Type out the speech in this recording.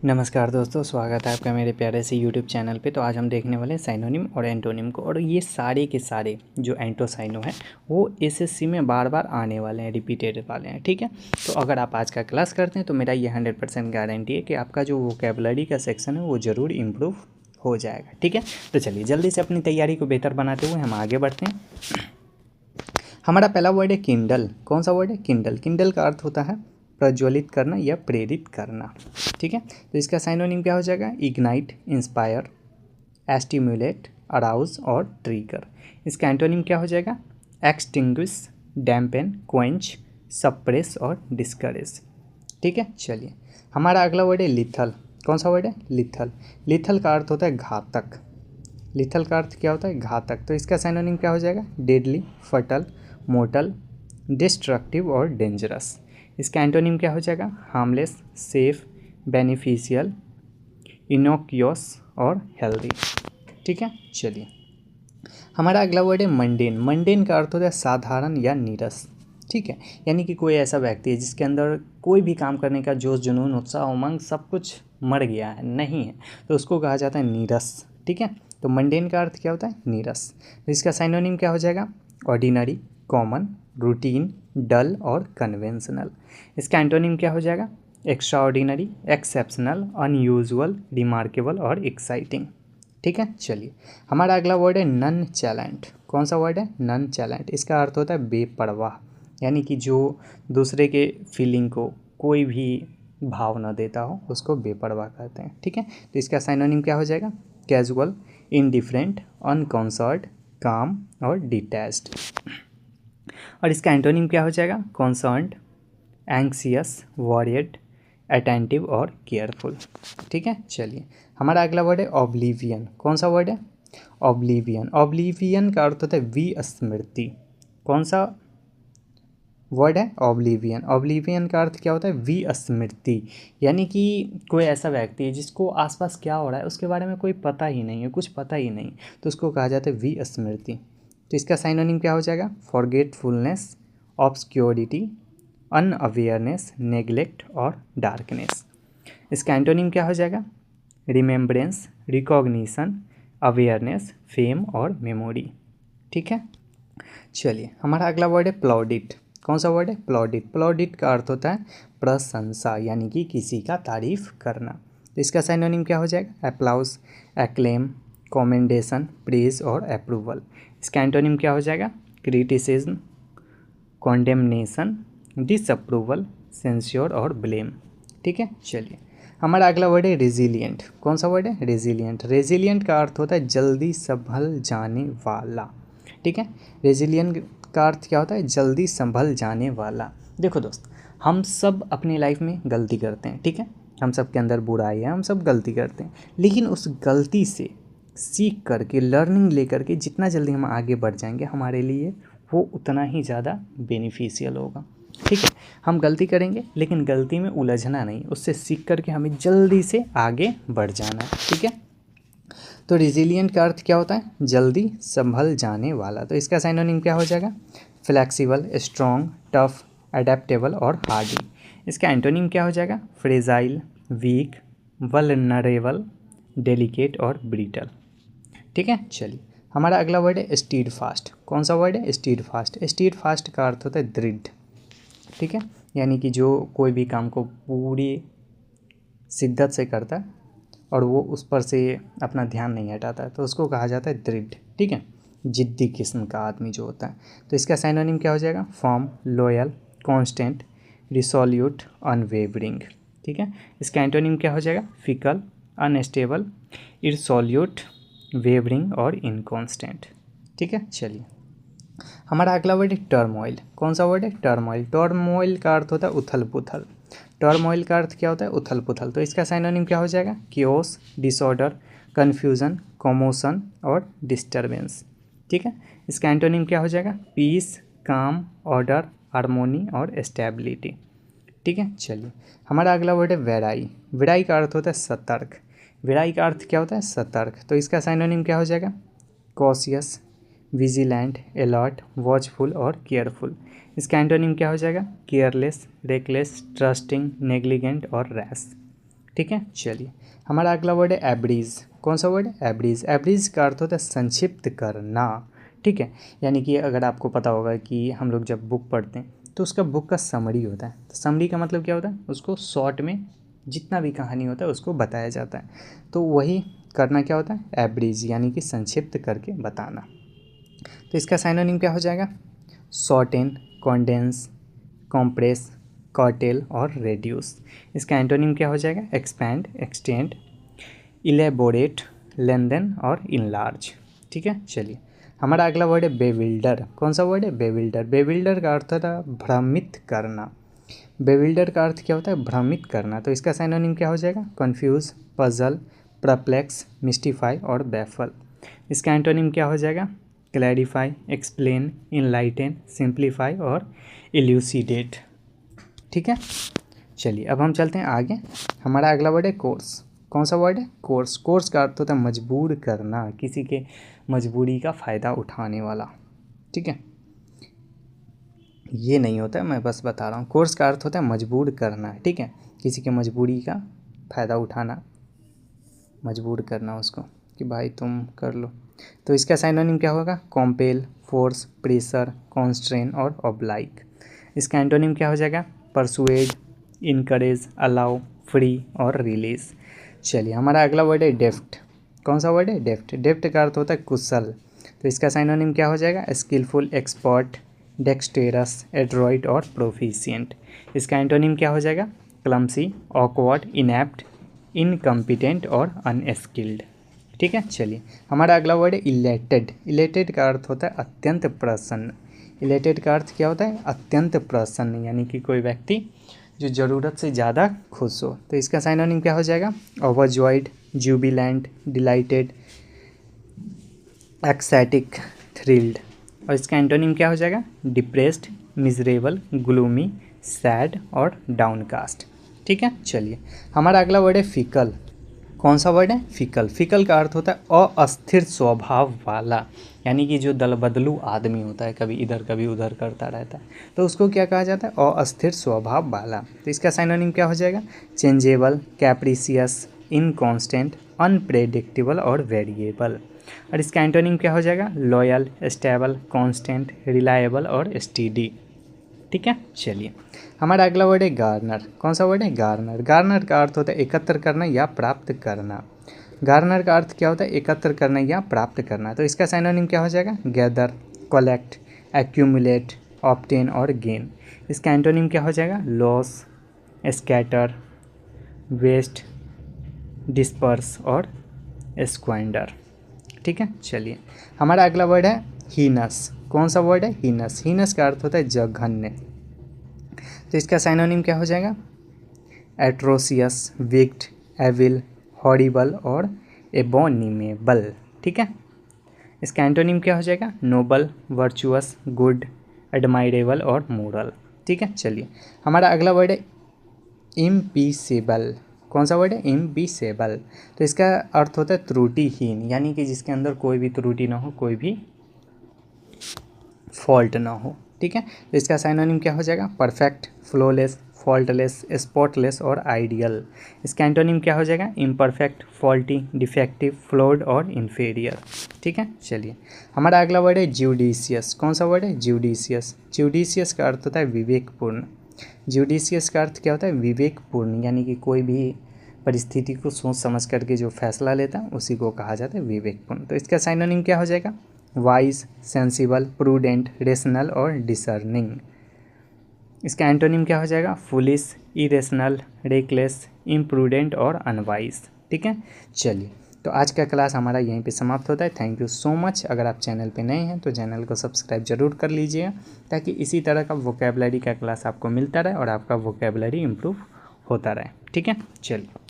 नमस्कार दोस्तों, स्वागत है आपका मेरे प्यारे से यूट्यूब चैनल पे। तो आज हम देखने वाले हैं साइनोनिम और एंटोनिम को। और ये सारे के सारे जो एंटोसाइनो हैं वो एसएससी में बार बार आने वाले हैं, रिपीटेड वाले हैं। ठीक है, तो अगर आप आज का क्लास करते हैं तो मेरा ये 100% गारंटी है कि आपका जो वोकैबुलरी का सेक्शन है वो ज़रूर इम्प्रूव हो जाएगा। ठीक है, तो चलिए जल्दी से अपनी तैयारी को बेहतर बनाते हुए हम आगे बढ़ते हैं। हमारा पहला वर्ड है किंडल। कौन सा वर्ड है? किंडल। किंडल का अर्थ होता है प्रज्वलित करना या प्रेरित करना। ठीक है, तो इसका साइनोनिम क्या हो जाएगा? इग्नाइट, इंस्पायर, एस्टिमुलेट, अराउज और ट्रिगर। इसका एंटोनिम क्या हो जाएगा? एक्सटिंग्विश, डैम्पेन, क्वेंच, सप्रेस और डिस्करेज। ठीक है, चलिए हमारा अगला वर्ड है लिथल। कौन सा वर्ड है? लिथल। लिथल का अर्थ होता है घातक। लिथल का अर्थ क्या होता है? घातक। तो इसका साइनोनिम क्या हो जाएगा? डेडली, फटल, मोर्टल, डिस्ट्रक्टिव और डेंजरस। इसका एंटोनिम क्या हो जाएगा? हार्मलेस, सेफ, बेनिफिशियल, इनोक्यूअस और हेल्दी। ठीक है, चलिए हमारा अगला वर्ड है मंडेन। मंडेन का अर्थ होता है साधारण या नीरस। ठीक है, यानी कि कोई ऐसा व्यक्ति है जिसके अंदर कोई भी काम करने का जोश, जुनून, उत्साह, उमंग सब कुछ मर गया है, नहीं है, तो उसको कहा जाता है नीरस। ठीक है, तो मंडेन का अर्थ क्या होता है? नीरस। तो इसका साइनोनिम क्या हो जाएगा? ऑर्डिनरी, कॉमन, रूटीन, डल और कन्वेंशनल। इसका एंटोनिम क्या हो जाएगा? Extra ordinary, exceptional, unusual, remarkable और एक्साइटिंग। ठीक है, चलिए हमारा अगला वर्ड है नन चैलेंट। कौन सा वर्ड है? नन चैलेंट। इसका अर्थ होता है बेपरवाह, यानी कि जो दूसरे के फीलिंग को कोई भी भाव न देता हो उसको बेपरवाह कहते हैं। ठीक है, तो इसका साइनोनिम क्या हो जाएगा? कैजुअल, इनडिफरेंट, अनकॉन्सर्ड, काम और डिटैच्ड। और इसका एंटोनिम क्या हो जाएगा? कॉन्सर्न्ड, एंक्सियस, वॉरियड, अटेंटिव और केयरफुल। ठीक है, चलिए हमारा अगला वर्ड है ऑब्लिवियन। कौन सा वर्ड है? ऑब्लिवियन। ऑब्लिवियन का अर्थ होता है विस्मृति। कौन सा वर्ड है? ऑब्लिवियन। ऑब्लिवियन का अर्थ क्या होता है? विस्मृति, यानी कि कोई ऐसा व्यक्ति है जिसको आसपास क्या हो रहा है उसके बारे में कोई पता ही नहीं है, कुछ पता ही नहीं, तो उसको कहा जाता है विस्मृति। तो इसका साइनोनिम क्या हो जाएगा? फॉरगेटफुलनेस, ऑब्सक्योरिटी, अनअवेयरनेस, नेग्लेक्ट और डार्कनेस। इसका एंटोनिम क्या हो जाएगा? रिमेम्बरेंस, रिकॉग्निशन, अवेयरनेस, फेम और मेमोरी। ठीक है, चलिए हमारा अगला वर्ड है प्लॉडिट। कौन सा वर्ड है? प्लॉडिट। प्लॉडिट का अर्थ होता है प्रशंसा, यानी कि किसी का तारीफ करना। तो इसका साइनोनिम क्या हो जाएगा? अप्लाउज, एक्लेम, कमेंडेशन, प्रेज और अप्रूवल। इसका एंटोनिम क्या हो जाएगा? क्रिटिसिज्म, कॉन्डेमनेशन, डिसअप्रूवल, सेंस्योर और ब्लेम। ठीक है, चलिए हमारा अगला वर्ड है रेजिलिएंट। कौन सा वर्ड है? रेजिलिएंट। रेजिलिएंट का अर्थ होता है जल्दी संभल जाने वाला। ठीक है, रेजिलिएंट का अर्थ क्या होता है? जल्दी संभल जाने वाला। देखो दोस्त, हम सब अपनी लाइफ में गलती करते हैं। ठीक है, हम सब के अंदर बुराई है, हम सब गलती करते हैं, लेकिन उस गलती से सीख करके, लर्निंग लेकर के जितना जल्दी हम आगे बढ़ जाएंगे हमारे लिए वो उतना ही ज़्यादा बेनिफिशियल होगा। ठीक है, हम गलती करेंगे लेकिन गलती में उलझना नहीं, उससे सीख करके हमें जल्दी से आगे बढ़ जाना है। ठीक है, तो रेजिलिएंट का अर्थ क्या होता है? जल्दी संभल जाने वाला। तो इसका साइनोनिम क्या हो जाएगा? फ्लेक्सिबल, स्ट्रॉन्ग, टफ, अडेप्टेबल और हार्डी। इसका एंटोनिम क्या हो जाएगा? फ्रेजाइल, वीक, वल्नरेबल, डेलिकेट और ब्रिटल। ठीक है, चलिए हमारा अगला वर्ड है स्टीड फास्ट। कौन सा वर्ड है? Stead fast. स्टीड फास्ट का अर्थ होता है दृढ़। ठीक है, यानी कि जो कोई भी काम को पूरी शिद्दत से करता है और वो उस पर से अपना ध्यान नहीं हटाता है, तो उसको कहा जाता है दृढ़। ठीक है, जिद्दी किस्म का आदमी जो होता है। तो इसका साइनोनिम क्या हो जाएगा? Firm, loyal, constant, resolute, unwavering. ठीक है, इसका एंटोनिम क्या हो जाएगा? फिकल, अनस्टेबल, इरसोल्यूट, वेवरिंग और इनकॉन्स्टेंट। ठीक है, चलिए हमारा अगला वर्ड है टर्मोइल। कौन सा वर्ड है? टर्मोइल। टर्मोइल का अर्थ होता है उथल पुथल। टर्मोइल का अर्थ क्या होता है? उथल पुथल। तो इसका साइनोनिम क्या हो जाएगा? कियोस, डिसऑर्डर, कन्फ्यूज़न, कॉमोशन और डिस्टर्बेंस। ठीक है, इसका एंटोनिम क्या हो जाएगा? पीस, काम, ऑर्डर, हारमोनी और स्टेबिलिटी। ठीक है, चलिए हमारा अगला वर्ड है वेराई। वेराई का अर्थ होता है सतर्क। वेराई का अर्थ क्या होता है? सतर्क। तो इसका साइनोनिम क्या हो जाएगा? कॉशियस, विजिलेंट, अलर्ट, वॉचफुल और केयरफुल। इसका एंटोनिम क्या हो जाएगा? केयरलेस, रेकलेस, ट्रस्टिंग, नेग्लिजेंट और रैश। ठीक है। चलिए, हमारा अगला वर्ड है एब्रीज। कौन सा वर्ड है? एब्रीज। एब्रीज का अर्थ होता है संक्षिप्त करना, ठीक है। यानी कि अगर आपको पता होगा कि हम लोग जब बुक पढ़ते हैं तो उसका बुक का समरी होता है। तो समरी का मतलब क्या होता है? उसको शॉर्ट में जितना भी कहानी होता है उसको बताया जाता है। तो वही करना क्या होता है? एब्रीज, यानी कि संक्षिप्त करके बताना। तो इसका साइनोनिम क्या हो जाएगा? शॉर्टेन, कॉन्डेंस, कॉम्प्रेस, कर्टेल और रेड्यूस। इसका एंटोनिम क्या हो जाएगा? एक्सपैंड, एक्सटेंड, इलेबोरेट, लेंथन और इनलार्ज, ठीक है। चलिए, हमारा अगला वर्ड है बेविल्डर। कौन सा वर्ड है? बेविल्डर। बेविल्डर का अर्थ होता है भ्रमित करना। बेविल्डर का अर्थ क्या होता है? भ्रमित करना। तो इसका साइनोनिम क्या हो जाएगा? कन्फ्यूज, पजल, परप्लेक्स, मिस्टीफाई और बैफल। इसका एंटोनिम क्या हो जाएगा? क्लैरिफाई, एक्सप्लेन, इनलाइटन, सिंप्लीफाई और इल्यूसिडेट, ठीक है। चलिए, अब हम चलते हैं आगे। हमारा अगला वर्ड है कोर्स। कौन सा वर्ड है? कोर्स। कोर्स का अर्थ होता है मजबूर करना, किसी के मजबूरी का फ़ायदा उठाने वाला, ठीक है। ये नहीं होता है, मैं बस बता रहा हूँ। कोर्स का अर्थ होता है मजबूर करना, ठीक है। किसी के मजबूरी का फ़ायदा उठाना, मजबूर करना उसको कि भाई तुम कर लो। तो इसका साइनोनिम क्या होगा? कॉम्पेल, फोर्स, प्रेशर, कॉन्स्ट्रेन और ऑब्लाइक। इसका एंटोनिम क्या हो जाएगा? परसुएड, इनकरेज, अलाउ, फ्री और रिलीज। चलिए, हमारा अगला वर्ड है डेफ्ट। कौन सा वर्ड है? डेफ्ट। डेफ्ट का अर्थ होता है कुशल। तो इसका साइनोनिम क्या हो जाएगा? स्किलफुल, एक्सपर्ट, डेक्सटेरस, एड्रॉइट और प्रोफिशिएंट। इसका एंटोनिम क्या हो जाएगा? क्लमसी, ऑकवर्ड, इनएप्ट, इनकम्पिटेंट और अनस्किल्ड, ठीक है। चलिए, हमारा अगला वर्ड है इलेटेड। इलेटेड का अर्थ होता है अत्यंत प्रसन्न। इलेटेड का अर्थ क्या होता है? अत्यंत प्रसन्न, यानी कि कोई व्यक्ति जो ज़रूरत से ज़्यादा खुश हो। तो इसका साइनोनिम क्या हो जाएगा? Overjoyed, jubilant, delighted, excited, thrilled. और इसका एंटोनिम क्या हो जाएगा? डिप्रेस्ड, मिजरेबल, ग्लूमी, सैड और डाउनकास्ट, ठीक है। चलिए, हमारा अगला वर्ड है फिकल। कौन सा वर्ड है? फिकल। फिकल का अर्थ होता है अस्थिर स्वभाव वाला, यानी कि जो दल बदलू आदमी होता है, कभी इधर कभी उधर करता रहता है, तो उसको क्या कहा जाता है? अस्थिर स्वभाव वाला। तो इसका साइनोनिम क्या हो जाएगा? चेंजेबल, कैप्रिसियस, इनकॉन्स्टेंट, अनप्रेडिक्टेबल और वेरिएबल। और इसका एंटोनिम क्या हो जाएगा? लॉयल, स्टेबल, कांस्टेंट, रिलायबल और स्टीडी, ठीक है। चलिए, हमारा अगला वर्ड है गार्नर। कौन सा वर्ड है? गार्नर। गार्नर का अर्थ होता है एकत्र करना या प्राप्त करना। गार्नर का अर्थ क्या होता है? एकत्र करना या प्राप्त करना। तो इसका साइनोनिम क्या हो जाएगा? गैदर, कलेक्ट, एक्यूमुलेट, ऑब्टेन और गेन। इसका एंटोनिम क्या हो जाएगा? लॉस, स्कैटर, वेस्ट, डिस्पर्स और स्क्वाइंडर, ठीक है। चलिए, हमारा अगला वर्ड है हीनस। कौन सा वर्ड है? हीनस। हीनस का अर्थ होता है जघन्य। तो इसका साइनोनिम क्या हो जाएगा? एट्रोसियस, विक्ड, एविल, हॉरिबल और एबोनिमेबल, ठीक है। इसका एंटोनिम क्या हो जाएगा? नोबल, वर्चुअस, गुड, एडमायरेबल और मोरल, ठीक है। चलिए, हमारा अगला वर्ड है इम्पीसेबल। कौन सा वर्ड है? इम्पीसेबल। तो इसका अर्थ होता है त्रुटिहीन, यानी कि जिसके अंदर कोई भी त्रुटि ना हो, कोई भी फॉल्ट ना हो, ठीक है। तो इसका साइनोनिम क्या हो जाएगा? परफेक्ट, फ्लॉलेस, फॉल्टलेस, स्पॉटलेस और आइडियल। इसका एंटोनिम क्या हो जाएगा? इम्परफेक्ट, फॉल्टी, डिफेक्टिव, फ्लॉड और इन्फीरियर, ठीक है। चलिए, हमारा अगला वर्ड है ज्यूडिशियस। कौन सा वर्ड है? ज्यूडिशियस। ज्यूडिशियस का अर्थ होता है विवेकपूर्ण। ज्यूडिशियस का अर्थ क्या होता है? विवेकपूर्ण, यानी कि कोई भी परिस्थिति को सोच समझ करके जो फैसला लेता है उसी को कहा जाता है विवेकपूर्ण। तो इसका साइनोनिम क्या हो जाएगा? वाइज, सेंसिबल, प्रूडेंट, रेशनल और डिसर्निंग। इसका एंटोनिम क्या हो जाएगा? फुलिश, इरेशनल, रेकलेस, इम्प्रूडेंट और अनवाइज, ठीक है। चलिए, तो आज का क्लास हमारा यहीं पे समाप्त होता है। Thank you so much. अगर आप चैनल पे नए हैं तो चैनल को सब्सक्राइब जरूर कर लीजिएगा, ताकि इसी तरह का वोकेबलरी का क्लास आपको मिलता रहे और आपका वोकेबलरी इम्प्रूव होता रहे, ठीक है। चलिए।